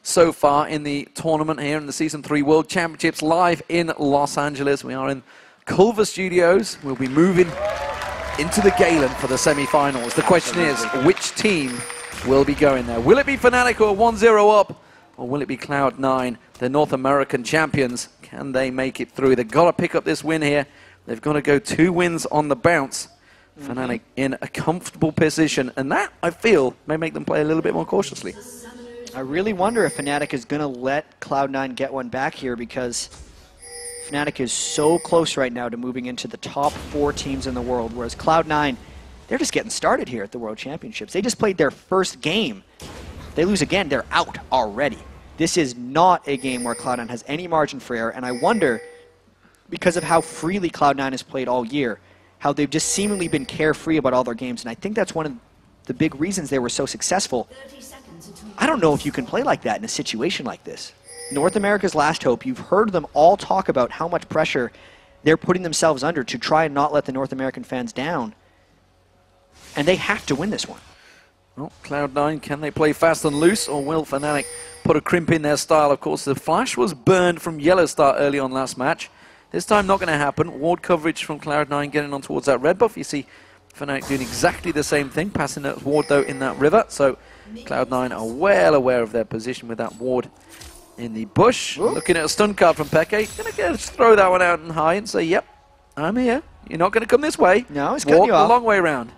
so far in the tournament here in the Season 3 World Championships live in Los Angeles. We are in Culver Studios. We'll be moving into the Galen for the semi-finals. The question is, which team will be going there? Will it be Fnatic, who are 1-0 up, or will it be Cloud9, the North American champions? Can they make it through? They've got to pick up this win here. They've got to go 2 wins on the bounce. Fnatic in a comfortable position, and that, I feel, may make them play a little bit more cautiously. I really wonder if Fnatic is going to let Cloud9 get one back here, because Fnatic is so close right now to moving into the top 4 teams in the world, whereas Cloud9, they're just getting started here at the World Championships. They just played their first game. They lose again, they're out already. This is not a game where Cloud9 has any margin for error, and I wonder, because of how freely Cloud9 has played all year, how they've just seemingly been carefree about all their games, and I think that's one of the big reasons they were so successful. I don't know if you can play like that in a situation like this. North America's last hope, you've heard them all talk about how much pressure they're putting themselves under to try and not let the North American fans down, and they have to win this one. Well, Cloud9, can they play fast and loose, or will Fnatic put a crimp in their style? Of course, the flash was burned from Yellow Star early on last match. This time, not going to happen. Ward coverage from Cloud9 getting on towards that red buff. You see Fnatic doing exactly the same thing, passing that ward, though, in that river. So Cloud9 are well aware of their position with that ward in the bush. Ooh. Looking at a stun card from Peke. Going to throw that one out and high and say, yep, I'm here. You're not going to come this way. No, he's cutting you off. Walk the long way around.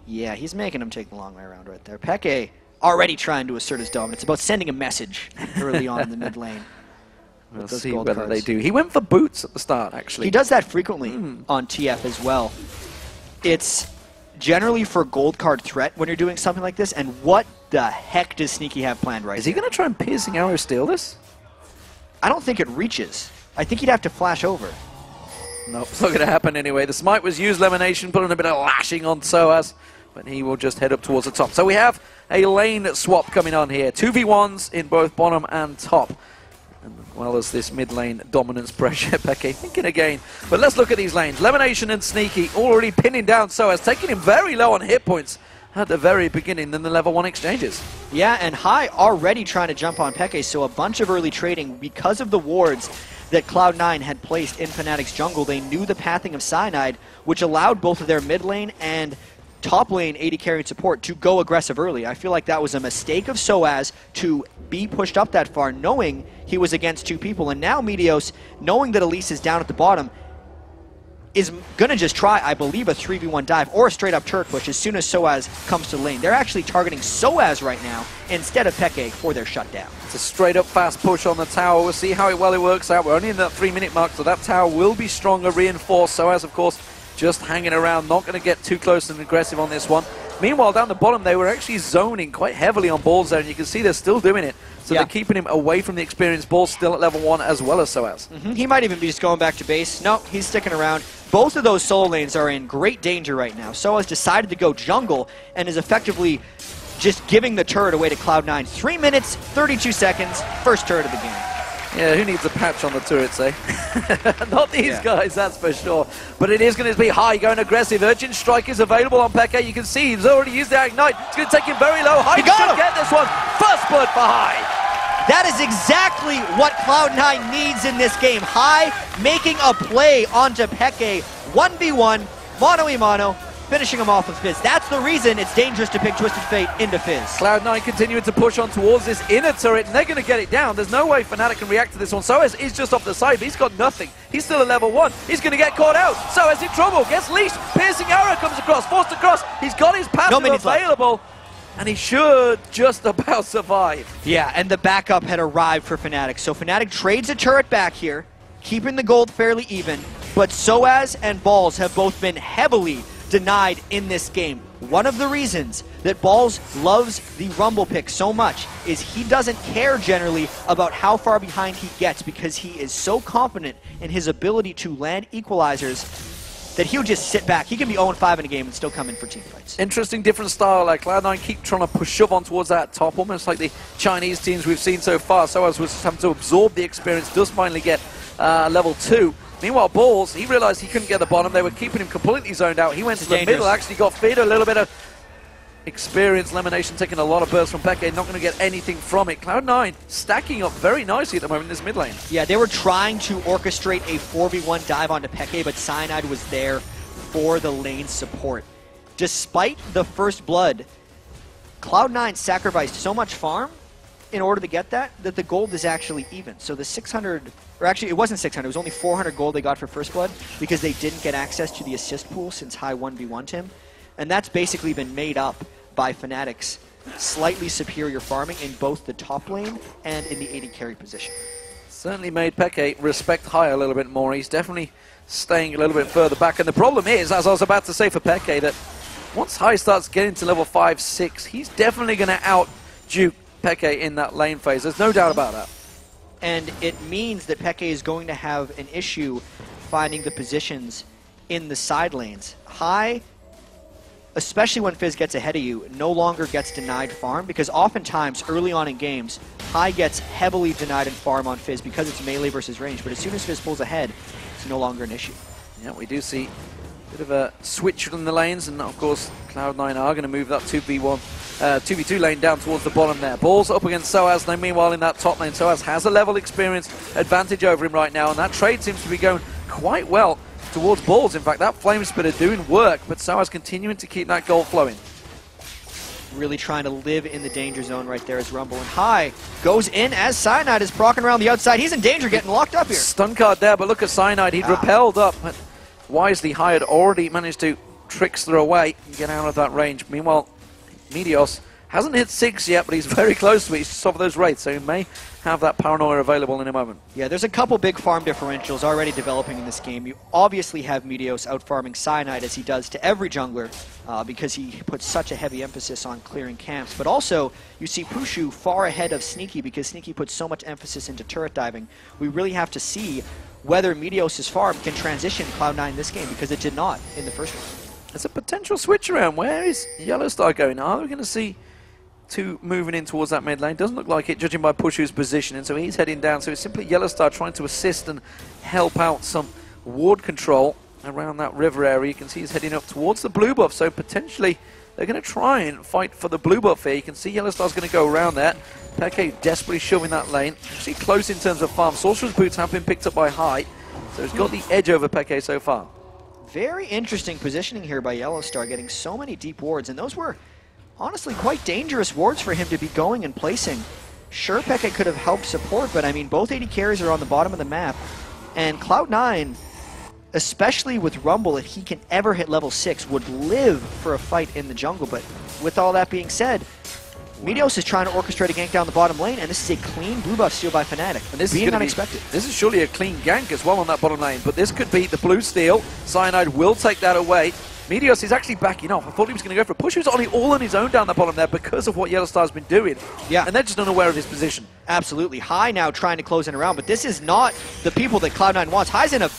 Yeah, he's making him take the long way around right there. Peke already trying to assert his dominance. It's about sending a message early on in the mid lane. We'll see whether they do. He went for boots at the start, actually. He does that frequently on TF as well. It's generally for gold card threat when you're doing something like this, and what the heck does Sneaky have planned right now? Is he going to try and piercing arrow steal this? I don't think it reaches. I think he'd have to flash over. Nope, it's not going to happen anyway. The smite was used, Lemonation, putting a bit of lashing on Soaz, but he will just head up towards the top. So we have a lane swap coming on here. 2v1s in both bottom and top. As well as this mid lane dominance pressure. Peke thinking again. But let's look at these lanes. Lemonation and Sneaky already pinning down Soaz, taking him very low on hit points at the very beginning than the level 1 exchanges. Yeah, and High already trying to jump on Peke, so a bunch of early trading because of the wards that Cloud9 had placed in Fnatic's jungle. They knew the pathing of Cyanide, which allowed both of their mid lane and top lane AD carry and support to go aggressive early. I feel like that was a mistake of Soaz to be pushed up that far, knowing he was against 2 people. And now Meteos, knowing that Elise is down at the bottom, is going to just try, I believe, a 3v1 dive or a straight-up turret push as soon as Soaz comes to the lane. They're actually targeting Soaz right now instead of Peke for their shutdown. It's a straight-up fast push on the tower. We'll see how well it works out. We're only in that 3-minute mark, so that tower will be stronger, reinforced. Soaz, of course, just hanging around, not going to get too close and aggressive on this one. Meanwhile, down the bottom, they were actually zoning quite heavily on balls there, and you can see they're still doing it. So they're keeping him away from the experienced balls, still at level 1 as well as Soaz. He might even be just going back to base. No, he's sticking around. Both of those solo lanes are in great danger right now. Soaz decided to go jungle and is effectively just giving the turret away to Cloud9. 3 minutes, 32 seconds, first turret of the game. Yeah, who needs a patch on the turrets, eh? Not these guys, that's for sure. But it is going to be High going aggressive. Urgent Strike is available on Peke. You can see he's already used the Ignite. It's going to take him very low. High should get this one. First blood for High. That is exactly what Cloud9 needs in this game. High making a play onto Peke. 1v1, mono-y-mono, finishing him off with Fizz. That's the reason it's dangerous to pick Twisted Fate into Fizz. Cloud9 continuing to push on towards this inner turret, and they're going to get it down. There's no way Fnatic can react to this one. Soaz is just off the side, but he's got nothing. He's still at level 1. He's going to get caught out. Soaz in trouble, gets leashed. Piercing arrow comes across, forced across. He's got his passive available, and he should just about survive. Yeah, and the backup had arrived for Fnatic. So Fnatic trades a turret back here, keeping the gold fairly even, but Soaz and Balls have both been heavily denied in this game. One of the reasons that Balls loves the Rumble pick so much is he doesn't care generally about how far behind he gets, because he is so confident in his ability to land equalizers that he'll just sit back. He can be 0-5 in a game and still come in for team fights. Interesting, different style. Like Cloud9 keep trying to push shove on towards that top, almost like the Chinese teams we've seen so far. Soaz was having to absorb the experience, does finally get level 2. Meanwhile, Balls, he realized he couldn't get the bottom. They were keeping him completely zoned out. He went to the middle, actually got feed a little bit of experience. Lemonation taking a lot of bursts from Peke, not going to get anything from it. Cloud9 stacking up very nicely at the moment in this mid lane. Yeah, they were trying to orchestrate a 4v1 dive onto Peke, but Cyanide was there for the lane support. Despite the first blood, Cloud9 sacrificed so much farm in order to get that the gold is actually even. So the 600, or actually it wasn't 600, it was only 400 gold they got for first blood because they didn't get access to the assist pool since High 1v1'd him. And that's basically been made up by Fnatic's slightly superior farming in both the top lane and in the AD carry position. Certainly made Peke respect High a little bit more. He's definitely staying a little bit further back. And the problem is, as I was about to say for Peke, that once High starts getting to level 5, 6, he's definitely going to out-duke Peke in that lane phase. There's no doubt about that. And it means that Peke is going to have an issue finding the positions in the side lanes. High, especially when Fizz gets ahead of you, no longer gets denied farm, because oftentimes early on in games, High gets heavily denied in farm on Fizz because it's melee versus range, but as soon as Fizz pulls ahead, it's no longer an issue. Yeah, we do see a bit of a switch in the lanes, and of course Cloud9 are going to move that 2v2 lane down towards the bottom there. Ball's up against Soaz, now meanwhile in that top lane, Soaz has a level experience advantage over him right now, and that trade seems to be going quite well towards Balls. In fact, that Flame Spitter doing work, but Soaz continuing to keep that gold flowing. Really trying to live in the danger zone right there as Rumble, and High goes in as Cyanide is procking around the outside. He's in danger, getting locked up here. Stun card there, but look at Cyanide. He'd repelled up, but wisely High had already managed to trickster away and get out of that range. Meanwhile, Meteos hasn't hit 6 yet, but he's very close to it. He's just off those wraiths, so he may have that paranoia available in a moment. Yeah, there's a couple big farm differentials already developing in this game. You obviously have Meteos out-farming Cyanide as he does to every jungler because he puts such a heavy emphasis on clearing camps. But also, you see Pushu far ahead of Sneaky because Sneaky puts so much emphasis into turret diving. We really have to see whether Meteos' farm can transition Cloud9 this game because it did not in the first one. There's a potential switch around. Where is Yellowstar going? Are we going to see two moving in towards that mid lane? Doesn't look like it, judging by Pushu's position, and so he's heading down. So it's simply Yellowstar trying to assist and help out some ward control around that river area. You can see he's heading up towards the blue buff, so potentially they're going to try and fight for the blue buff here. You can see Yellowstar's going to go around there. Peke desperately shoving that lane. Actually close in terms of farm. Sorcerer's Boots have been picked up by High, so he's got the edge over Peke so far. Very interesting positioning here by Yellowstar, getting so many deep wards, and those were honestly quite dangerous wards for him to be going and placing. Sure, Peke could have helped support, but I mean, both AD carries are on the bottom of the map, and Cloud9, especially with Rumble, if he can ever hit level 6, would live for a fight in the jungle. But with all that being said, Meteos is trying to orchestrate a gank down the bottom lane, and this is a clean blue buff steal by Fnatic. And this being is unexpected. This is surely a clean gank as well on that bottom lane, but this could be the blue steal. Cyanide will take that away. Meteos is actually backing off. I thought he was going to go for a push. He was all on his own down the bottom there because of what Yellowstar's been doing. Yeah. And they're just unaware of his position. Absolutely. High now trying to close in around, but this is not the people that Cloud9 wants. High's in a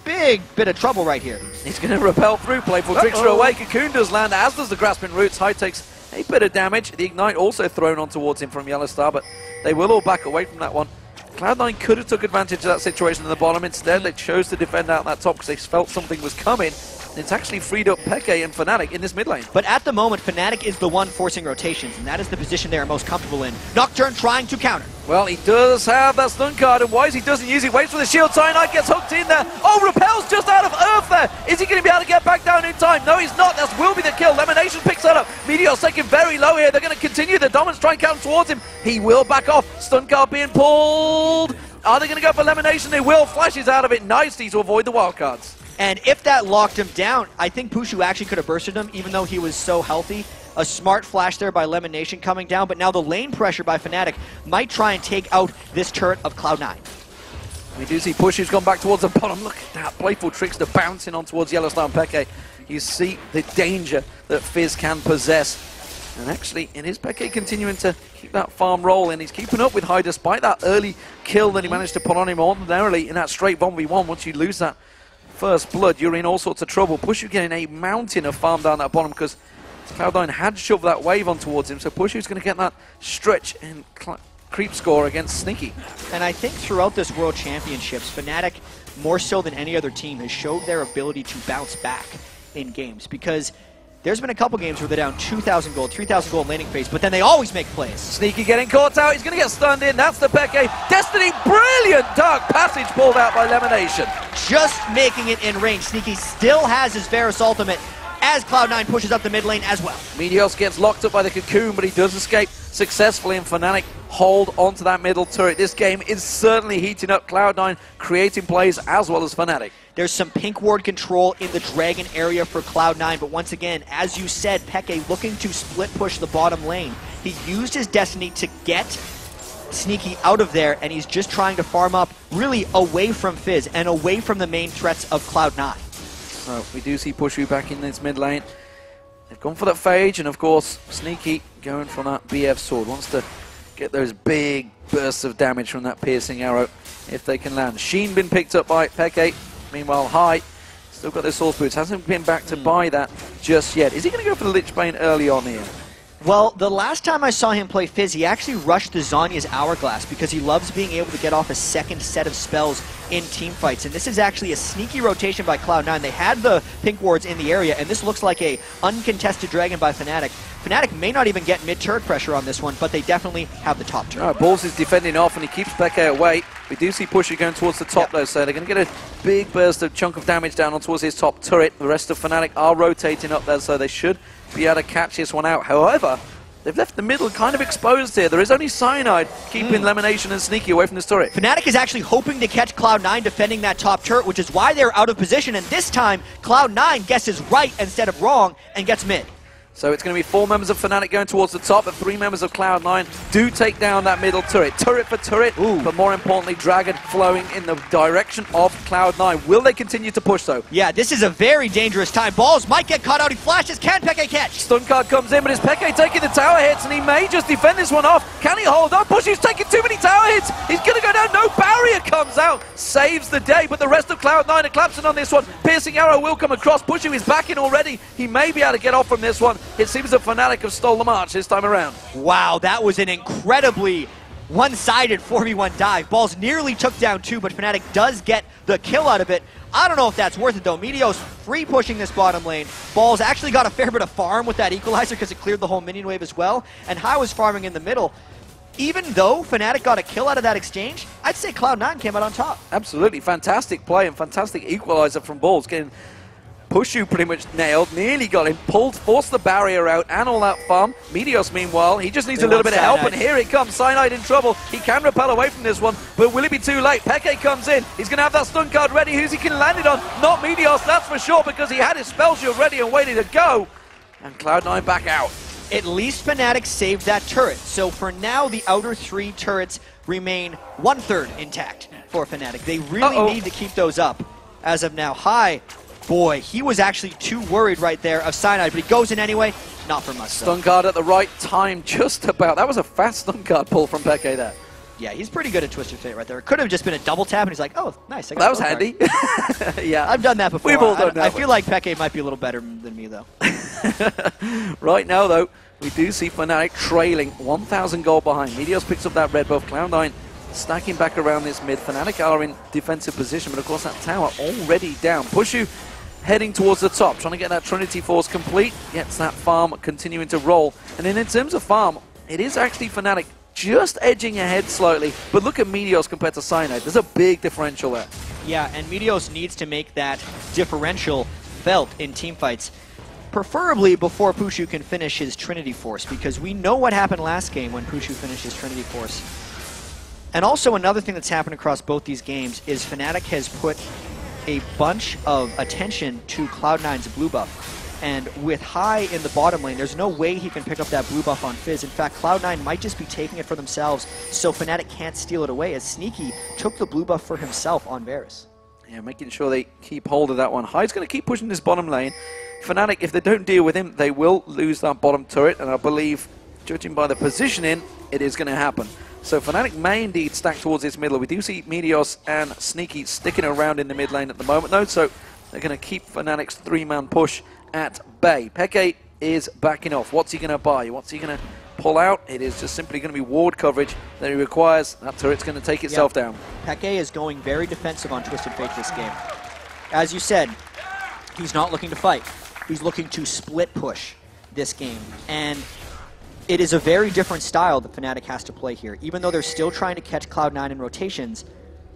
big bit of trouble right here. He's going to repel through. Playful Trickster away. Cocoon does land, as does the Grasping Roots. High takes a bit of damage. The Ignite also thrown on towards him from Yellowstar, but they will all back away from that one. Cloud9 could have took advantage of that situation in the bottom. Instead, they chose to defend out that top because they felt something was coming. It's actually freed up Peke and Fnatic in this mid lane. But at the moment, Fnatic is the one forcing rotations, and that is the position they are most comfortable in. Nocturne trying to counter. Well, he does have that stun card, and Wise, he doesn't use it. Waits for the shield. Cyanide gets hooked in there. Oh, repels just out of Earth there. Is he going to be able to get back down in time? No, he's not. That will be the kill. Lemonation picks that up. Meteor's taking very low here. They're going to continue. The Dominants try and counter towards him. He will back off. Stun card being pulled. Are they going to go for Lemonation? They will. Flashes out of it nicely to avoid the wildcards. And if that locked him down, I think Pushu actually could have bursted him, even though he was so healthy. A smart flash there by Lemonation coming down, but now the lane pressure by Fnatic might try and take out this turret of Cloud9. We do see Pushu's gone back towards the bottom. Look at that. Playful Trickster bouncing on towards Yellowstar and Peke. You see the danger that Fizz can possess. And actually, it is Peke continuing to keep that farm rolling. He's keeping up with High despite that early kill that he managed to put on him ordinarily in that straight 1v1. Once you lose that first blood, you're in all sorts of trouble. Pushu getting a mountain of farm down that bottom because Cloud9 had shoved that wave on towards him, so Pushu's going to get that stretch and creep score against Sneaky. And I think throughout this World Championships, Fnatic, more so than any other team, has showed their ability to bounce back in games because there's been a couple games where they're down 2,000 gold, 3,000 gold laning phase, but then they always make plays. Sneaky getting caught out. He's going to get stunned in. That's the Peke. Destiny, brilliant dark passage pulled out by Lemonation. Just making it in range. Sneaky still has his Varus ultimate as Cloud9 pushes up the mid lane as well. Meteos gets locked up by the cocoon, but he does escape successfully, and Fnatic hold onto that middle turret. This game is certainly heating up. Cloud9 creating plays as well as Fnatic. There's some pink ward control in the Dragon area for Cloud9, but once again, as you said, Peke looking to split push the bottom lane. He used his Destiny to get Sneaky out of there, and he's just trying to farm up really away from Fizz and away from the main threats of Cloud9. Well, we do see Pushu back in this mid lane. They've gone for that Phage, and of course, Sneaky going for that BF sword. Wants to get those big bursts of damage from that piercing arrow if they can land. Sheen been picked up by Peke. Meanwhile, High still got their source boots. Hasn't been back to buy that just yet. Is he going to go for the Lich Bane early on here? Well, the last time I saw him play Fizz, he actually rushed the Zhonya's Hourglass because he loves being able to get off a second set of spells in team fights. And this is actually a sneaky rotation by Cloud9. They had the pink wards in the area, and this looks like a uncontested dragon by Fnatic. Fnatic may not even get mid-turret pressure on this one, but they definitely have the top turret. Right, Balls is defending off, and he keeps Peke away. We do see Pusher going towards the top, though, so they're going to get a big burst of chunk of damage down on towards his top turret. The rest of Fnatic are rotating up there, so they should be able to catch this one out. However, they've left the middle kind of exposed here. There is only Cyanide keeping Lemonation and Sneaky away from this turret. Fnatic is actually hoping to catch Cloud9 defending that top turret, which is why they're out of position, and this time, Cloud9 guesses right instead of wrong and gets mid. So it's going to be 4 members of Fnatic going towards the top, but 3 members of Cloud9 do take down that middle turret. Turret for turret, but more importantly, Dragon flowing in the direction of Cloud9. Will they continue to push, though? Yeah, this is a very dangerous time. Balls might get caught out. He flashes. Can Peke catch? Stun card comes in, but it's Peke taking the tower hits, and he may just defend this one off. Can he hold on? Pushy's taking too many tower hits. He's going to go down. No barrier comes out. Saves the day, but the rest of Cloud9 are collapsing on this one. Piercing arrow will come across. Pushy is back in already. He may be able to get off from this one. It seems that Fnatic have stole the march this time around. Wow, that was an incredibly one-sided 4v1 dive. Balls nearly took down 2, but Fnatic does get the kill out of it. I don't know if that's worth it, though. Meteos free pushing this bottom lane. Balls actually got a fair bit of farm with that equalizer because it cleared the whole minion wave as well. And High was farming in the middle. Even though Fnatic got a kill out of that exchange, I'd say Cloud9 came out on top. Absolutely. Fantastic play and fantastic equalizer from Balls. Getting Pushu pretty much nailed, nearly got him, pulled, forced the barrier out, and all that farm. Meteos, meanwhile, he just needs a little bit of help, and here it comes. Cyanide in trouble. He can repel away from this one, but will it be too late? Peke comes in. He's going to have that stun card ready. Who's he can land it on? Not Meteos, that's for sure, because he had his spell shield ready and waiting to go. And Cloud9 back out. At least Fnatic saved that turret. So for now, the outer 3 turrets remain 1/3 intact for Fnatic. They really need to keep those up. As of now, High, boy, he was actually too worried right there of Cyanide, but he goes in anyway. Not for much. Stun card at the right time, just about. That was a fast stun card pull from Peke there. Yeah, he's pretty good at Twisted Fate right there. It could have just been a double tap, and he's like, oh, nice. I got that was handy. Yeah, I've done that before. We've all done that. I feel like Peke might be a little better than me, though. Right now, though, we do see Fnatic trailing 1,000 gold behind. Meteos picks up that red buff. Cloud9 stacking back around this mid. Fnatic are in defensive position, but of course that tower already down. Pushu heading towards the top, trying to get that Trinity Force complete. Gets that farm continuing to roll. And then in terms of farm, it is actually Fnatic just edging ahead slightly. But look at Meteos compared to Cyanide. There's a big differential there. Yeah, and Meteos needs to make that differential felt in team fights. Preferably before Pushu can finish his Trinity Force, because we know what happened last game when Pushu finished his Trinity Force. And also another thing that's happened across both these games is Fnatic has put a bunch of attention to Cloud9's blue buff. And with High in the bottom lane, there's no way he can pick up that blue buff on Fizz. In fact, Cloud9 might just be taking it for themselves, so Fnatic can't steal it away, as Sneaky took the blue buff for himself on Varus. Yeah, making sure they keep hold of that one. High's going to keep pushing this bottom lane. Fnatic, if they don't deal with him, they will lose that bottom turret, and I believe, judging by the positioning, it is going to happen. So Fnatic may indeed stack towards this middle. We do see Meteos and Sneaky sticking around in the mid lane at the moment, though, so they're going to keep Fnatic's 3-man push at bay. Peke is backing off. What's he going to buy? What's he going to pull out? It is just simply going to be ward coverage that he requires. That turret's going to take itself down. Peke is going very defensive on Twisted Fate this game. As you said, he's not looking to fight. who's looking to split push this game. And it is a very different style that Fnatic has to play here. Even though they're still trying to catch Cloud9 in rotations,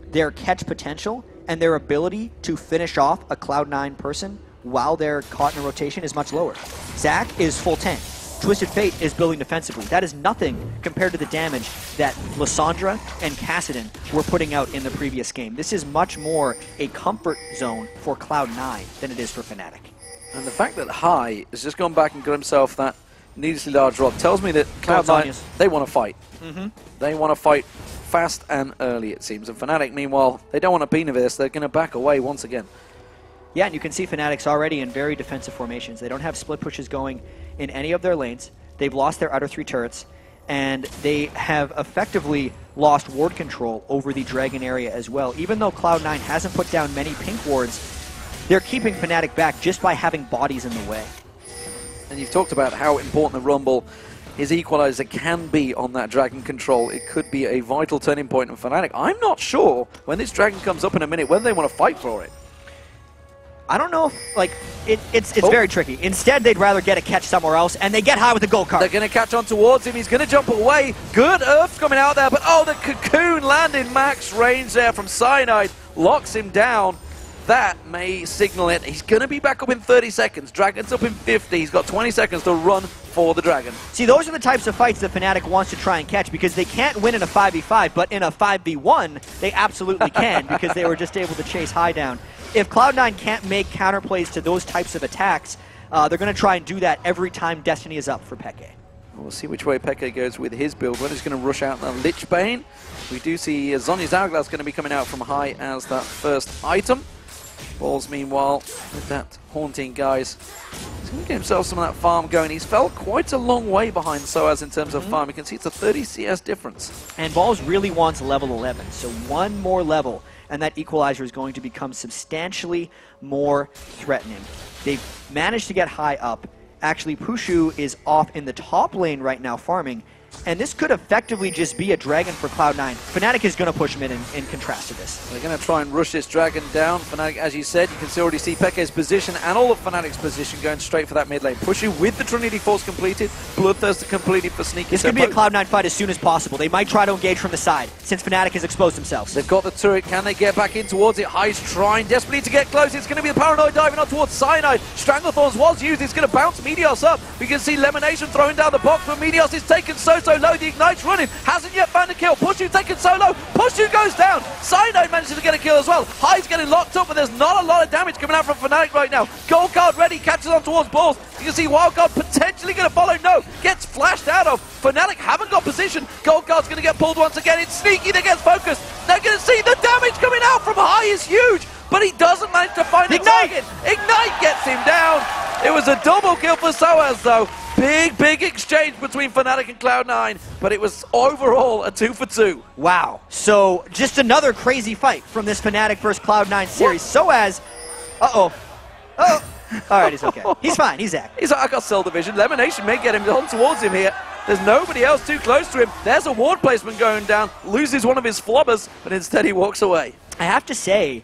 their catch potential and their ability to finish off a Cloud9 person while they're caught in a rotation is much lower. Zac is full tank. Twisted Fate is building defensively. That is nothing compared to the damage that Lissandra and Kassadin were putting out in the previous game. This is much more a comfort zone for Cloud9 than it is for Fnatic. And the fact that Hai has just gone back and got himself that needlessly large rock tells me that Cloud9, they want to fight. They want to fight fast and early, it seems. And Fnatic, meanwhile, they don't want to be near this. They're going to back away once again. Yeah, and you can see Fnatic's already in very defensive formations. They don't have split pushes going in any of their lanes. They've lost their outer 3 turrets, and they have effectively lost ward control over the Dragon area as well. Even though Cloud9 hasn't put down many pink wards, they're keeping Fnatic back just by having bodies in the way. And you've talked about how important the Rumble, his equalizer, can be on that Dragon control. It could be a vital turning point in Fnatic. I'm not sure when this Dragon comes up in a minute whether they want to fight for it. I don't know if, like, it's very tricky. Instead, they'd rather get a catch somewhere else, and they get high with the gold card. They're going to catch on towards him. He's going to jump away. Good Earth coming out there, but oh, the cocoon landing max range there from Cyanide locks him down. That may signal it. He's going to be back up in 30 seconds. Dragon's up in 50. He's got 20 seconds to run for the Dragon. See, those are the types of fights that Fnatic wants to try and catch, because they can't win in a 5v5, but in a 5v1, they absolutely can, because they were just able to chase High down. If Cloud9 can't make counterplays to those types of attacks, they're going to try and do that every time Destiny is up for Peke. We'll see which way Peke goes with his build. Whether he's going to rush out the Lich Bane. We do see Zhonya's Hourglass going to be coming out from High as that first item. Balls, meanwhile, with that Haunting, guys. He's going to get himself some of that farm going. He's fell quite a long way behind Soaz in terms of farm. You can see it's a 30 CS difference. And Balls really wants level 11, so one more level, and that equalizer is going to become substantially more threatening. They've managed to get High up. Actually, Pushu is off in the top lane right now farming, and this could effectively just be a Dragon for Cloud9. Fnatic is going to push mid in contrast to this. They're going to try and rush this Dragon down. Fnatic, as you said, you can already see Peke's position and all of Fnatic's position going straight for that mid lane. Pushu with the Trinity Force completed, Bloodthirster completed for Sneaky. This could be a Cloud9 fight as soon as possible. They might try to engage from the side, since Fnatic has exposed themselves. They've got the turret. Can they get back in towards it? High's trying desperately to get close. It's going to be the Paranoid diving on towards Cyanide. Stranglethorns was used. It's going to bounce Meteos up. We can see Lemonation throwing down the box, but Meteos is taken so low. The Ignite's running. Hasn't yet found a kill. Pushu taken so low. Pushu goes down. Cyanide manages to get a kill as well. High's getting locked up, but there's not a lot of damage coming out from Fnatic right now. Gold Guard ready. Catches on towards Balls. You can see Wild Guard potentially going to follow. No. Gets flashed out of. Fnatic haven't got position. Gold Guard's going to get pulled once again. It's Sneaky that gets focused. They're going to see the damage coming out from High is huge, but he doesn't manage to find the target. Ignite gets him down. It was a double kill for Soaz, though. Big exchange between Fnatic and Cloud9, but it was overall a 2-for-2. Wow. So just another crazy fight from this Fnatic versus Cloud9 series. Soaz, all right, he's okay. He's fine. He's Zac. He's like, I got Cell Division. Lemonation may get him on towards him here. There's nobody else too close to him. There's a ward placement going down. Loses one of his flobbers, but instead he walks away. I have to say,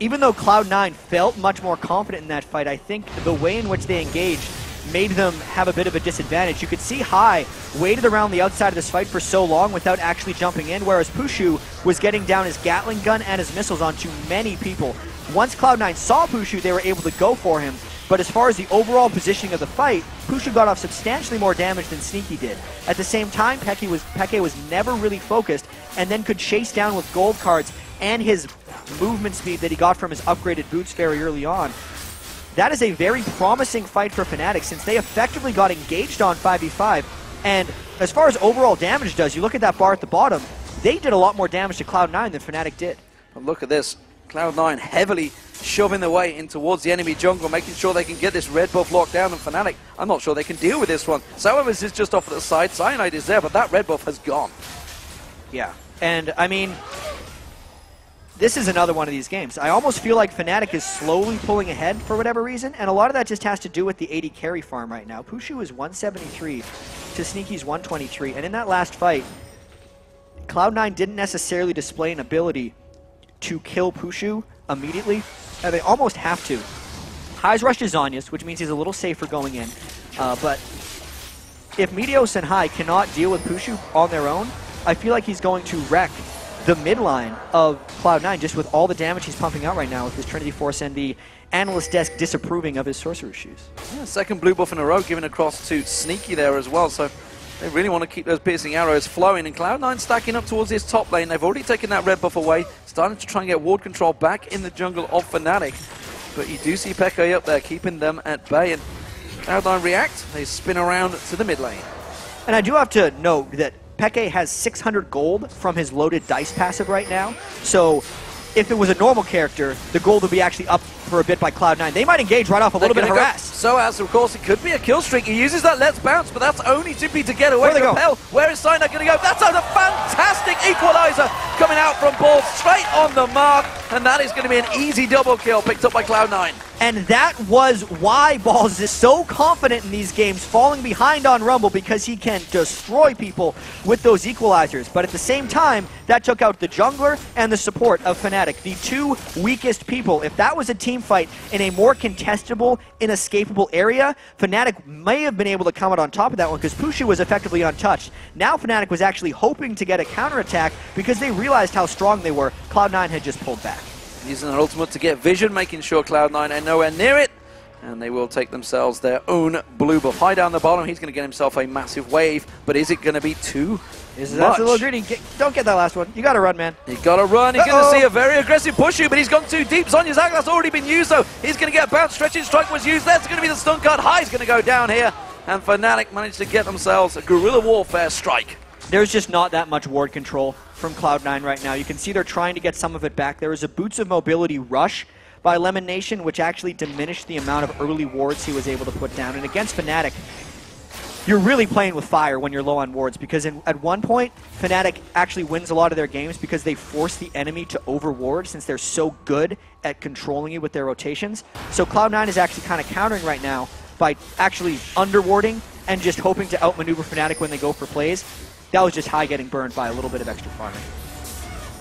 even though Cloud9 felt much more confident in that fight, I think the way in which they engaged made them have a bit of a disadvantage. You could see High waited around the outside of this fight for so long without actually jumping in, whereas Pushu was getting down his Gatling gun and his missiles onto many people. Once Cloud9 saw Pushu, they were able to go for him, but as far as the overall positioning of the fight, Pushu got off substantially more damage than Sneaky did. At the same time, Peke was never really focused, and then could chase down with gold cards and his movement speed that he got from his upgraded boots very early on. That is a very promising fight for Fnatic, since they effectively got engaged on 5v5. And as far as overall damage does, you look at that bar at the bottom, they did a lot more damage to Cloud9 than Fnatic did. But look at this. Cloud9 heavily shoving their way in towards the enemy jungle, making sure they can get this red buff locked down, and Fnatic, I'm not sure they can deal with this one. Soaz is just off at the side. Cyanide is there, but that red buff has gone. Yeah, and I mean, this is another one of these games. I almost feel like Fnatic is slowly pulling ahead for whatever reason, and a lot of that just has to do with the 80 carry farm right now. Pushu is 173 to Sneaky's 123, and in that last fight, Cloud9 didn't necessarily display an ability to kill Pushu immediately, and they almost have to. High's rushed his Zhonya's, which means he's a little safer going in. But if Meteos and High cannot deal with Pushu on their own, I feel like he's going to wreck the mid line of Cloud9 just with all the damage he's pumping out right now with his Trinity Force and the analyst desk disapproving of his Sorcerer Shoes. Yeah, second blue buff in a row given across to Sneaky there as well, so they really want to keep those piercing arrows flowing, and Cloud9 stacking up towards this top lane. They've already taken that red buff away, starting to try and get ward control back in the jungle of Fnatic, but you do see Peke up there keeping them at bay, and Cloud9 react, they spin around to the mid lane. And I do have to note that Peke has 600 gold from his loaded dice passive right now, so if it was a normal character, the gold would be actually up for a bit by Cloud9. They might engage right off a little bit of harass. So as of course it could be a kill streak. He uses that let's bounce, but that's only simply to get away from Hell. Where is Sinai going to go? That's a fantastic equalizer coming out from Ball, straight on the mark, and that is going to be an easy double kill picked up by Cloud9. And that was why Balls is so confident in these games, falling behind on Rumble, because he can destroy people with those equalizers. But at the same time, that took out the jungler and the support of Fnatic, the two weakest people. If that was a team fight in a more contestable, inescapable area, Fnatic may have been able to come out on top of that one because Pushu was effectively untouched. Now Fnatic was actually hoping to get a counterattack because they realized how strong they were. Cloud9 had just pulled back. Using their ultimate to get vision, making sure Cloud9 are nowhere near it. And they will take themselves their own blue buff. High down the bottom, he's going to get himself a massive wave. But is it going to be too much? That's a little greedy. Don't get that last one. You got to run, man. You got to run. He's going to see a very aggressive Pushu, but he's gone too deep. Zonya's Agla's already been used, though. He's going to get a bounce. Stretching strike was used. That's going to be the stun card. High's going to go down here. And Fnatic managed to get themselves a guerrilla warfare strike. There's just not that much ward control from Cloud9 right now. You can see they're trying to get some of it back. There was a Boots of Mobility rush by Lemon Nation, which actually diminished the amount of early wards he was able to put down. And against Fnatic, you're really playing with fire when you're low on wards, because at one point, Fnatic actually wins a lot of their games because they force the enemy to overward since they're so good at controlling you with their rotations. So Cloud9 is actually kind of countering right now by actually underwarding and just hoping to outmaneuver Fnatic when they go for plays. That was just High getting burned by a little bit of extra farming.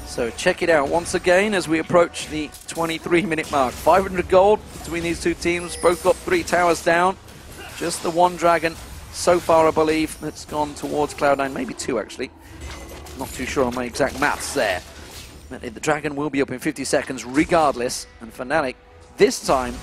So check it out once again as we approach the 23-minute mark. 500 gold between these two teams. Both got 3 towers down. Just the one dragon so far, I believe, that's gone towards Cloud9. Maybe 2, actually. Not too sure on my exact maths there. But the dragon will be up in 50 seconds regardless. And Fnatic, this time,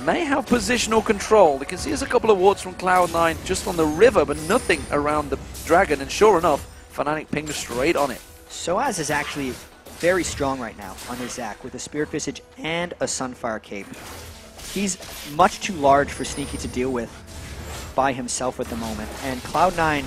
may have positional control. You can see there's a couple of wards from Cloud9 just on the river, but nothing around the dragon. And sure enough, Fnatic pinged straight on it. Soaz is actually very strong right now on his Zac with a Spirit Visage and a Sunfire Cape. He's much too large for Sneaky to deal with by himself at the moment, and Cloud9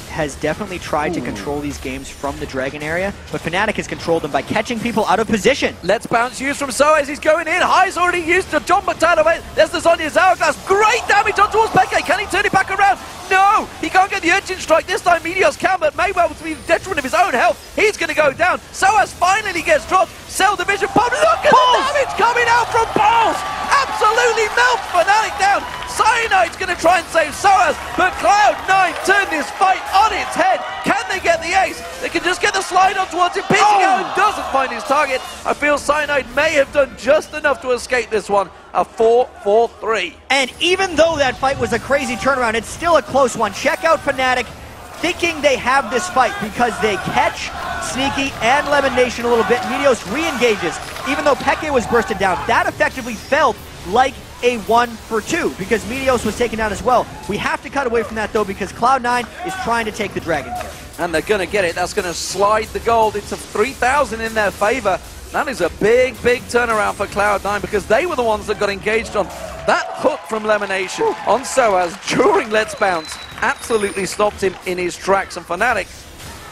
has definitely tried to control these games from the Dragon area, but Fnatic has controlled them by catching people out of position. Let's bounce used from Soaz. He's going in. High's already used to John McTan away. There's the Zonya's Hourglass. Great damage on towards Peke. Can he turn it back around? No! He can't get the Urchin Strike. This time Meteos can, but may well be the detriment of his own health. He's going to go down. Soaz finally gets dropped. Cell division pop. Look at the damage coming out from Balls! Absolutely melts Fnatic down. Cyanide's going to try and save Soaz, but Cloud9 turned this fight on its head. Can they get the ace? They can just get the slide on towards him. Pitching out and doesn't find his target. I feel Cyanide may have done just enough to escape this one. A 4-4-3. And even though that fight was a crazy turnaround, it's still a close one. Check out Fnatic thinking they have this fight because they catch Sneaky and Lemon Nation a little bit. Meteos re-engages. Even though Peke was bursted down, that effectively felt like a 1-for-2 because Meteos was taken down as well. We have to cut away from that though because Cloud9 is trying to take the Dragon here. And they're going to get it. That's going to slide the gold into 3,000 in their favor. That is a big, big turnaround for Cloud9 because they were the ones that got engaged on that hook from Lemonation on Soaz during Let's Bounce. Absolutely stopped him in his tracks. And Fnatic,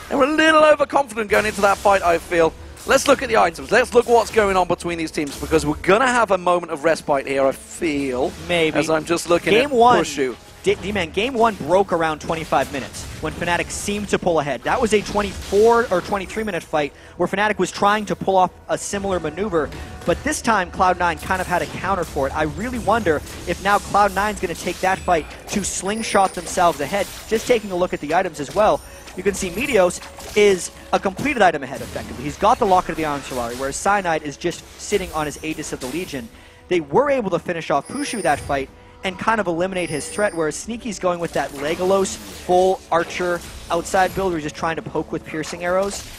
they were a little overconfident going into that fight, I feel. Let's look at the items. Let's look what's going on between these teams because we're going to have a moment of respite here, I feel. Maybe. As I'm just looking at Pushu. D-Man, game 1 broke around 25 minutes when Fnatic seemed to pull ahead. That was a 24 or 23-minute fight where Fnatic was trying to pull off a similar maneuver, but this time Cloud9 kind of had a counter for it. I really wonder if now Cloud9's going to take that fight to slingshot themselves ahead. Just taking a look at the items as well, you can see Meteos is a completed item ahead effectively. He's got the Locket of the Iron Solari, whereas Cyanide is just sitting on his Aegis of the Legion. they were able to finish off Pushu that fight and kind of eliminate his threat, whereas Sneaky's going with that Legolas full Archer outside build where he's just trying to poke with piercing arrows.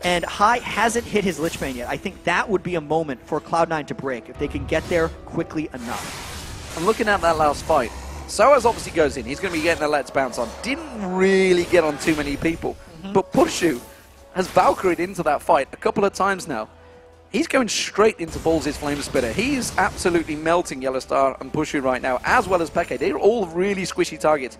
And High hasn't hit his Lich Bane yet. I think that would be a moment for Cloud9 to break if they can get there quickly enough. I'm looking at that last fight. Soaz obviously goes in. He's going to be getting a Let's Bounce on. Didn't really get on too many people. But Pushu has Valkyried into that fight a couple of times now. He's going straight into Balls' Flame Spitter. He's absolutely melting Yellowstar and Pushu right now, as well as Peke. They're all really squishy targets.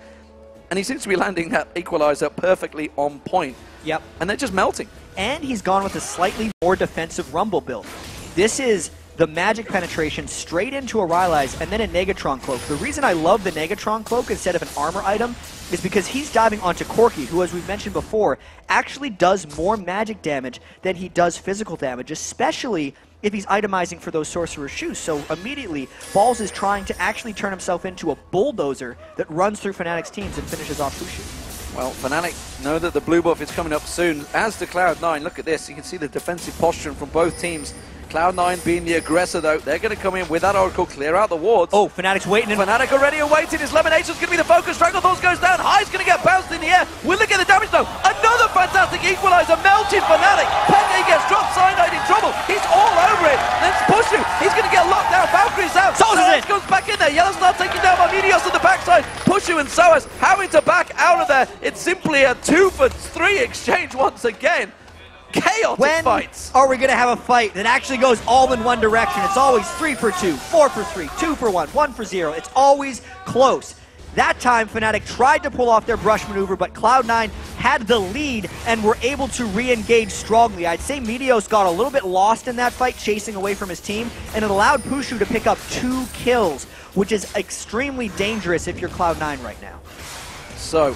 And he seems to be landing that equalizer perfectly on point. Yep. And they're just melting. And he's gone with a slightly more defensive Rumble build. This is the magic penetration straight into a Rylai's and then a Negatron Cloak. The reason I love the Negatron Cloak instead of an armor item is because he's diving onto Corki, who, as we've mentioned before, actually does more magic damage than he does physical damage, especially if he's itemizing for those Sorcerer's Shoes. So immediately, Balls is trying to actually turn himself into a bulldozer that runs through Fnatic's teams and finishes off Pushu. Well, Fnatic know that the blue buff is coming up soon, as to Cloud9. Look at this. You can see the defensive posture from both teams. Cloud9 being the aggressor, though. They're going to come in with that Oracle, clear out the wards. Oh, Fnatic's waiting. Fnatic already awaiting. His Lemination's going to be the focus. Stranglethorns goes down. High's going to get bounced in the air. Will they get the damage, though? Another fantastic equalizer. Melted Fnatic. Peke gets dropped. Cyanide in trouble. He's all over it. Then Pushu. He's going to get locked down. Valkyrie's out. Soaz goes back in there. Yellowstar taking down by Meteos on the backside. Pushu and Soaz having to back out of there. It's simply a 2-for-3 exchange once again. Chaotic fights. Are we going to have a fight that actually goes all in one direction? It's always 3 for 2, 4 for 3, 2 for 1, 1 for 0. It's always close. That time, Fnatic tried to pull off their brush maneuver, but Cloud9 had the lead and were able to re-engage strongly. I'd say Meteos got a little bit lost in that fight, chasing away from his team, and it allowed Pushu to pick up 2 kills, which is extremely dangerous if you're Cloud9 right now. So,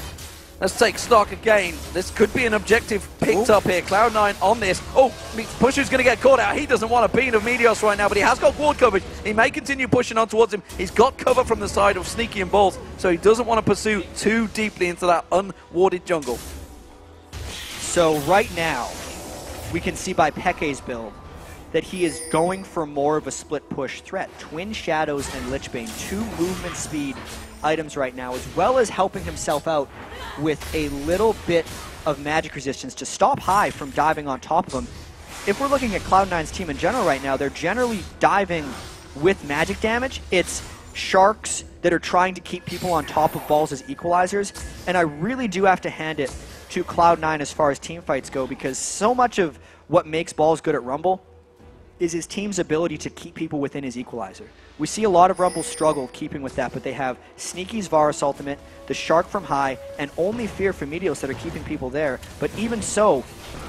let's take stock again. This could be an objective picked up here. Cloud9 on this. Oh, Pushu's going to get caught out. He doesn't want a bean of Meteos right now, but he has got ward coverage. He may continue pushing on towards him. He's got cover from the side of Sneaky and Balls, so he doesn't want to pursue too deeply into that unwarded jungle. So right now, we can see by Peke's build that he is going for more of a split push threat. Twin Shadows and Lich Bane, 2 movement speed items right now, as well as helping himself out with a little bit of magic resistance to stop High from diving on top of him. If we're looking at Cloud9's team in general right now, they're generally diving with magic damage. It's Sharks that are trying to keep people on top of Balls as equalizers, and I really do have to hand it to Cloud9 as far as team fights go, because so much of what makes Balls good at Rumble is his team's ability to keep people within his equalizer. We see a lot of Rumble struggle keeping with that, but they have Sneaky's Varus ultimate, the Shark from High, and only Fear from Meteos that are keeping people there. But even so,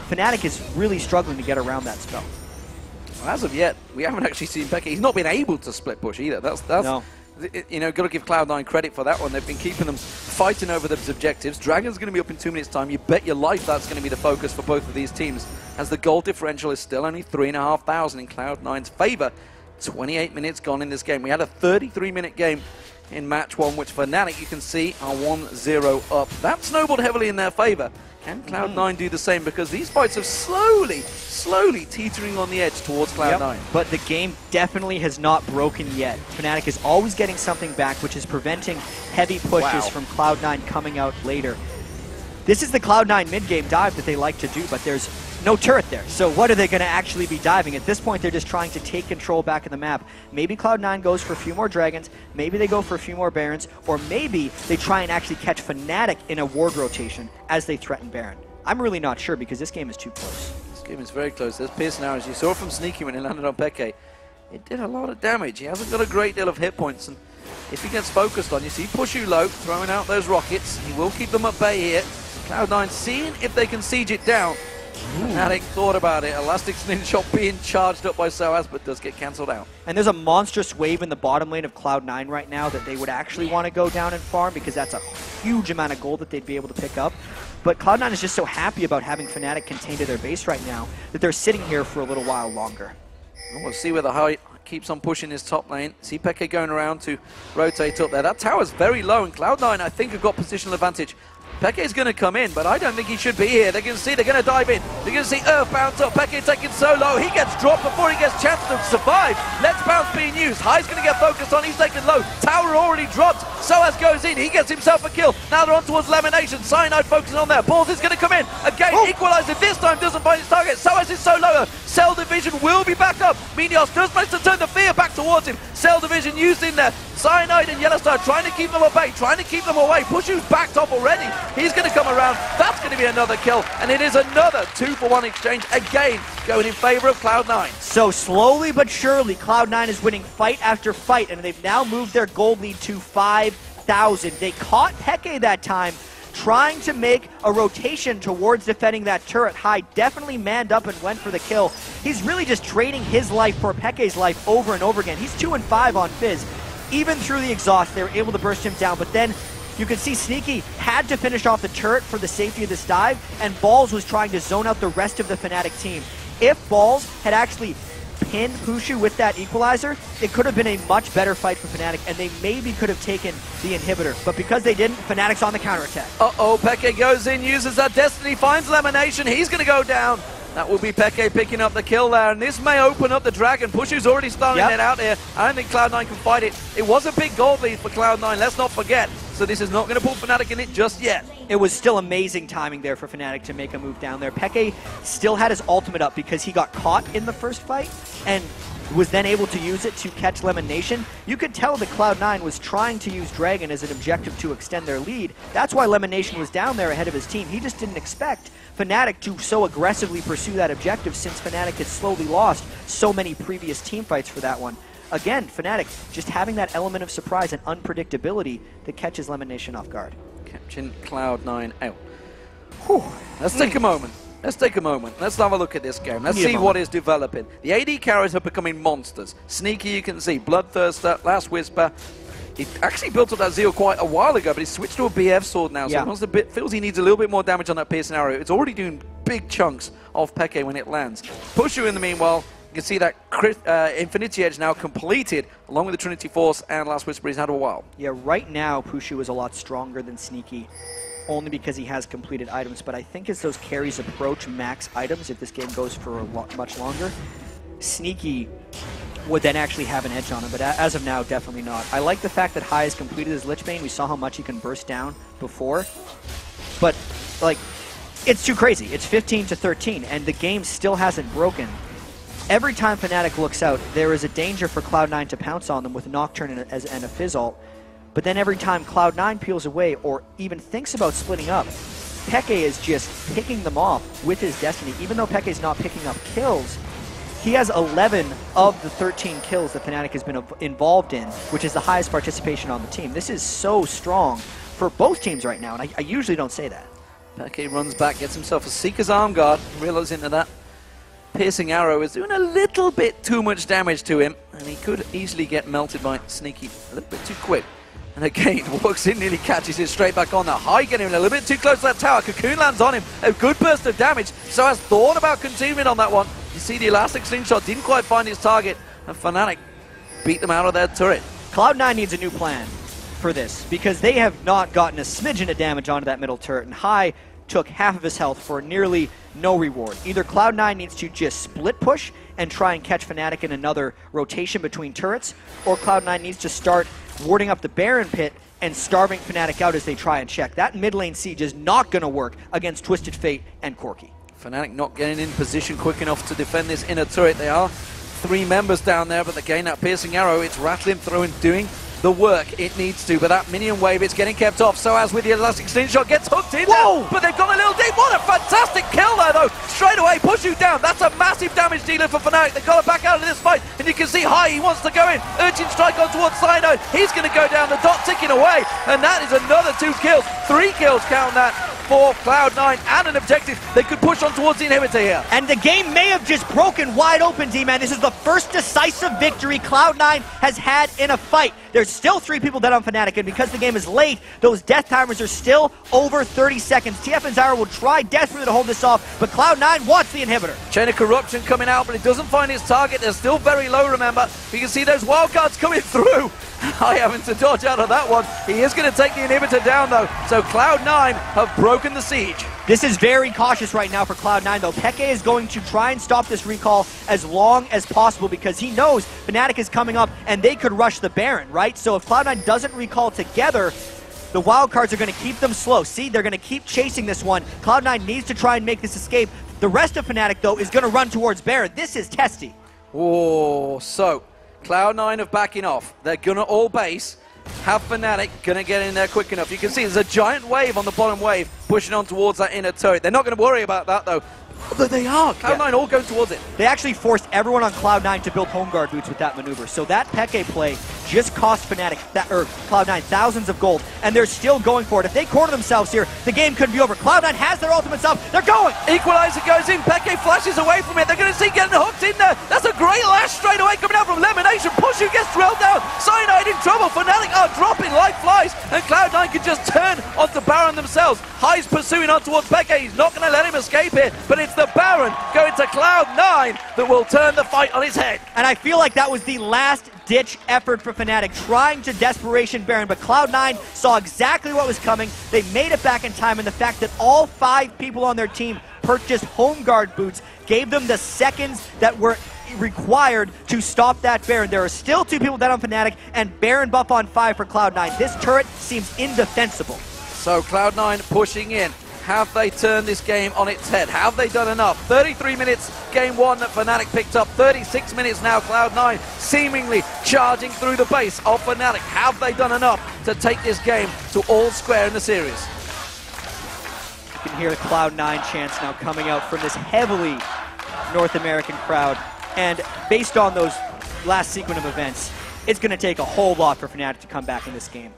Fnatic is really struggling to get around that spell. Well, as of yet, we haven't actually seen Peke. He's not been able to split push either. That's no. You know, got to give Cloud9 credit for that one. They've been keeping them fighting over those objectives. Dragon's going to be up in 2 minutes' time. You bet your life that's going to be the focus for both of these teams, as the goal differential is still only 3,500 in Cloud9's favor. 28 minutes gone in this game. We had a 33-minute game in match 1, which Fnatic, you can see, are 1-0 up. That snowballed heavily in their favor. Can Cloud9 do the same? Because these fights are slowly teetering on the edge towards Cloud9. Yep. But the game definitely has not broken yet. Fnatic is always getting something back, which is preventing heavy pushes from Cloud9 coming out later. This is the Cloud9 mid-game dive that they like to do, but there's no turret there. So what are they going to actually be diving? At this point, they're just trying to take control back of the map. Maybe Cloud9 goes for a few more dragons, maybe they go for a few more barons, or maybe they try and actually catch Fnatic in a ward rotation as they threaten Baron. I'm really not sure, because this game is too close. This game is very close. There's Pierce now, as you saw from Sneaky when he landed on Peke. It did a lot of damage. He hasn't got a great deal of hit points, and if he gets focused on, you see Pushu low, throwing out those rockets. He will keep them at bay here. Cloud9 seeing if they can siege it down. Fnatic thought about it. Elastic Slingshot being charged up by Soaz, but does get cancelled out. And there's a monstrous wave in the bottom lane of Cloud9 right now that they would actually want to go down and farm, because that's a huge amount of gold that they'd be able to pick up. But Cloud9 is just so happy about having Fnatic contained to their base right now that they're sitting here for a little while longer. We'll see whether High keeps on pushing his top lane. See Peke going around to rotate up there. That tower's very low, and Cloud9, I think, have got positional advantage. Peke's going to come in, but I don't think he should be here. They're going to see, they're going to dive in. They're going to see Earth bounce up. Peke taken so low. He gets dropped before he gets a chance to survive. Let's bounce being used. High's going to get focused on. He's taken low. Tower already dropped. Soaz goes in. He gets himself a kill. Now they're on towards Elimination. Cyanide focusing on there. Balls is going to come in. Again, equalizer. This time doesn't find his target. Soaz is so low. Cell Division will be back up. Minios does manage to turn the fear back towards him. Cell Division used in there. Cyanide and Yellowstar trying to keep them at bay, trying to keep them away. Pushu's backed up already. He's going to come around. That's going to be another kill, and it is another 2-for-1 exchange, again going in favor of Cloud9. So slowly but surely, Cloud9 is winning fight after fight, and they've now moved their gold lead to 5,000. They caught Peke that time, trying to make a rotation towards defending that turret. High definitely manned up and went for the kill. He's really just trading his life for Peke's life over and over again. He's 2-5 on Fizz. Even through the exhaust, they were able to burst him down, but then you can see Sneaky had to finish off the turret for the safety of this dive, and Balls was trying to zone out the rest of the Fnatic team. If Balls had actually pinned Pushu with that equalizer, it could have been a much better fight for Fnatic, and they maybe could have taken the inhibitor. But because they didn't, Fnatic's on the counterattack. Uh-oh, Peke goes in, uses that Destiny, finds Elimination. He's going to go down. That will be Peke picking up the kill there, and this may open up the Dragon. Pushu's already starting it out here. I don't think Cloud9 can fight it. It was a big gold lead for Cloud9, let's not forget. So this is not going to pull Fnatic in it just yet. It was still amazing timing there for Fnatic to make a move down there. Peke still had his ultimate up because he got caught in the first fight and was then able to use it to catch Elimination. You could tell that Cloud9 was trying to use Dragon as an objective to extend their lead. That's why Elimination was down there ahead of his team. He just didn't expect Fnatic to so aggressively pursue that objective since Fnatic had slowly lost so many previous team fights for that one. Again, Fnatic just having that element of surprise and unpredictability that catches Elimination off guard. Catching Cloud9 out. Whew. Let's take a moment. Let's take a moment. Let's have a look at this game. Let's see what is developing. The AD carries are becoming monsters. Sneaky, you can see. Bloodthirster, Last Whisper. He actually built up that Zeal quite a while ago, but he switched to a BF sword now, so he wants feels he needs a little bit more damage on that piercing arrow. It's already doing big chunks of Peke when it lands. Pushu in the meanwhile, you can see that Infinity Edge now completed, along with the Trinity Force and Last Whisper. He's had a while. Yeah, right now Pushu is a lot stronger than Sneaky, only because he has completed items, but I think as those carries approach max items, if this game goes for much longer, Sneaky would then actually have an edge on him, but as of now, definitely not. I like the fact that High has completed his Lich Bane. We saw how much he can burst down before, but like, it's too crazy. It's 15-13, and the game still hasn't broken. Every time Fnatic looks out, there is a danger for Cloud9 to pounce on them with Nocturne and a Fizz ult, but then every time Cloud9 peels away or even thinks about splitting up, Peke is just picking them off with his Destiny. Even though Peke is not picking up kills, he has 11 of the 13 kills that Fnatic has been involved in, which is the highest participation on the team. This is so strong for both teams right now, and I usually don't say that. Peke runs back, gets himself a Seeker's Arm Guard, realizing that piercing arrow is doing a little bit too much damage to him, and he could easily get melted by Sneaky a little bit too quick. And again, walks in, nearly catches it straight back on that. High getting him a little bit too close to that tower. Cocoon lands on him. A good burst of damage. So has thought about continuing on that one. You see the elastic slingshot didn't quite find his target, and Fnatic beat them out of their turret. Cloud9 needs a new plan for this, because they have not gotten a smidgen of damage onto that middle turret, and High took half of his health for nearly no reward. Either Cloud9 needs to just split push and try and catch Fnatic in another rotation between turrets, or Cloud9 needs to start warding up the Baron Pit and starving Fnatic out as they try and check. That mid lane siege is not going to work against Twisted Fate and Corki. Fnatic not getting in position quick enough to defend this inner turret. They are 3 members down there, but again, that piercing arrow, it's rattling through and doing the work it needs to. But that minion wave, it's getting kept off. So as with the elastic slingshot, gets hooked in there, but they've gone a little deep. What a fantastic kill there, though. Straight away, push you down. That's a massive damage dealer for Fnatic. They've got to back out of this fight, and you can see High, he wants to go in. Urchin strike on towards Cyanide. He's going to go down, the dot ticking away, and that is another 2 kills. 3 kills, count that, for Cloud9 and an objective. They could push on towards the inhibitor here. And the game may have just broken wide open, D-Man. This is the first decisive victory Cloud9 has had in a fight. There's still 3 people dead on Fnatic, and because the game is late, those death timers are still over 30 seconds. TF and Zyra will try desperately to hold this off, but Cloud9 wants the inhibitor. Chain of Corruption coming out, but it doesn't find its target. They're still very low, remember. You can see those wildcards coming through. I having to dodge out of that one. He is going to take the inhibitor down, though. So Cloud9 have broken the siege. This is very cautious right now for Cloud9, though. Peke is going to try and stop this recall as long as possible because he knows Fnatic is coming up and they could rush the Baron, right? So if Cloud9 doesn't recall together, the wildcards are going to keep them slow. See, they're going to keep chasing this one. Cloud9 needs to try and make this escape. The rest of Fnatic, though, is going to run towards Baron. This is testy. Oh, so Cloud9 are backing off. They're going to all base. Have Fnatic going to get in there quick enough. You can see there's a giant wave on the bottom wave pushing on towards that inner turret. They're not going to worry about that, though. But they are. Cloud9 all go towards it. They actually forced everyone on Cloud9 to build home guard boots with that maneuver. So that Peke play just cost Fnatic, Cloud9 thousands of gold, and they're still going for it. If they corner themselves here, the game could be over. Cloud9 has their ultimates up. They're going. Equalizer goes in. Peke flashes away from it. They're going to see getting hooked in there. That's a great lash straight away coming out from Lemonation. Pushu gets drilled down. Cyanide in trouble. Fnatic are dropping like flies, and Cloud9 can just turn onto Baron themselves. High's pursuing on towards Peke. He's not going to let him escape here, but it's the Baron going to Cloud9 that will turn the fight on his head. And I feel like that was the last-ditch effort for Fnatic, trying to desperation Baron, but Cloud9 saw exactly what was coming. They made it back in time, and the fact that all 5 people on their team purchased home guard boots gave them the seconds that were required to stop that Baron. There are still 2 people dead on Fnatic, and Baron buff on 5 for Cloud9. This turret seems indefensible. So Cloud9 pushing in. Have they turned this game on its head? Have they done enough? 33 minutes, game 1 that Fnatic picked up. 36 minutes now, Cloud9 seemingly charging through the base of Fnatic. Have they done enough to take this game to all square in the series? You can hear the Cloud9 chants now coming out from this heavily North American crowd. And based on those last sequence of events, it's going to take a whole lot for Fnatic to come back in this game.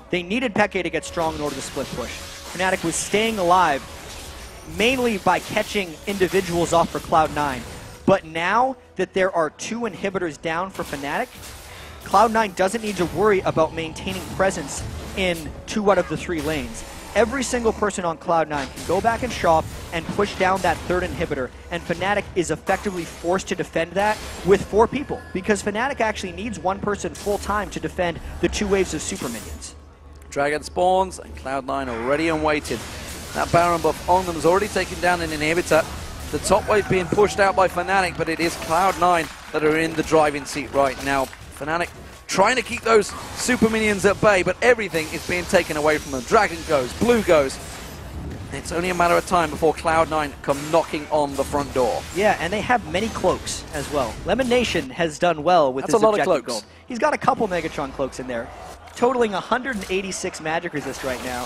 They needed Peke to get strong in order to split push. Fnatic was staying alive mainly by catching individuals off for Cloud9. But now that there are 2 inhibitors down for Fnatic, Cloud9 doesn't need to worry about maintaining presence in 2 out of the 3 lanes. Every single person on Cloud9 can go back and shop and push down that 3rd inhibitor, and Fnatic is effectively forced to defend that with 4 people, because Fnatic actually needs 1 person full time to defend the 2 waves of super minions. Dragon spawns, and Cloud9 already unweighted. That Baron buff on them has already taken down an inhibitor. The top wave being pushed out by Fnatic, but it is Cloud9 that are in the driving seat right now. Fnatic trying to keep those super minions at bay, but everything is being taken away from them. Dragon goes, Blue goes. It's only a matter of time before Cloud9 come knocking on the front door. Yeah, and they have many cloaks as well. Lemonation has done well with That's his a lot of objective cloaks. gold. He's got a couple Megatron cloaks in there, totaling 186 magic resist right now.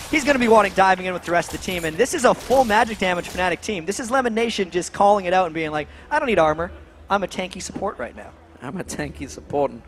He's going to be wanting diving in with the rest of the team, and this is a full magic damage Fnatic team. This is Lemonation just calling it out and being like, I don't need armor. I'm a tanky support right now. I'm a tanky support. And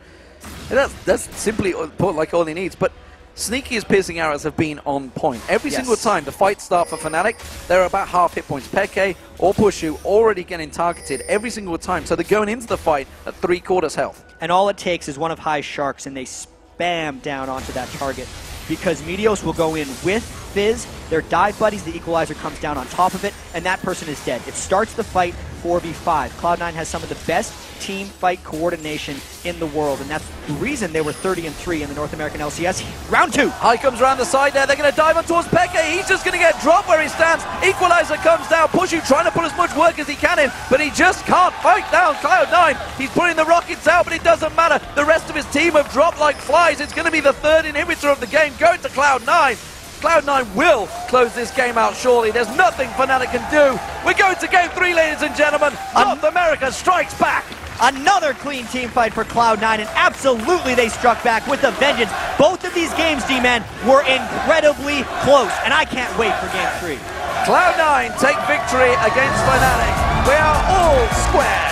that's simply like all he needs. But Sneaky's piercing arrows have been on point. Every single time the fights start for Fnatic, they're about half hit points. Peke or Pushu already getting targeted every single time. So they're going into the fight at 3/4 health. And all it takes is one of High's sharks, and they spam down onto that target. Because Meteos will go in with Fizz, their dive buddies, the Equalizer comes down on top of it, and that person is dead. It starts the fight 4v5. Cloud9 has some of the best team fight coordination in the world, and that's the reason they were 30-3 in the North American LCS. Round 2. High comes around the side there. They're going to dive on towards Peke. He's just going to get dropped where he stands. Equalizer comes down. Pushu trying to put as much work as he can in, but he just can't fight down Cloud9. He's putting the rockets out, but it doesn't matter. The rest of his team have dropped like flies. It's going to be the 3rd inhibitor of the game going to Cloud9. Cloud9 will close this game out surely. There's nothing Fnatic can do. We're going to game 3, ladies and gentlemen. North America strikes back. Another clean team fight for Cloud9, and absolutely they struck back with a vengeance. Both of these games, D-Man, were incredibly close, and I can't wait for game 3. Cloud9 take victory against Fnatic. We are all square.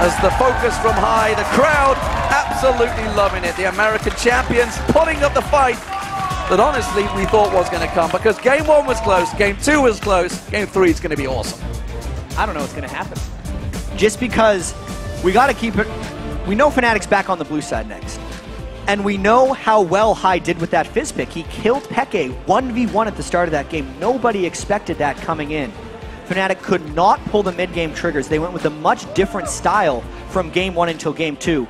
As the focus from High, the crowd absolutely loving it. The American champions pulling up the fight that honestly we thought was going to come, because game 1 was close, game 2 was close, game 3 is going to be awesome. I don't know what's going to happen. Just because we got to keep it, we know Fnatic's back on the blue side next. And we know how well Hai did with that Fizz pick. He killed Peke 1v1 at the start of that game. Nobody expected that coming in. Fnatic could not pull the mid-game triggers. They went with a much different style from game 1 until game 2.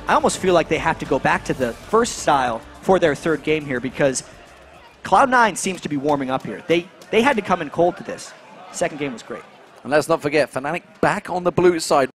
I almost feel like they have to go back to the first style for their third game here because Cloud9 seems to be warming up here. They had to come in cold to this. Second game was great. And let's not forget, Fnatic back on the blue side.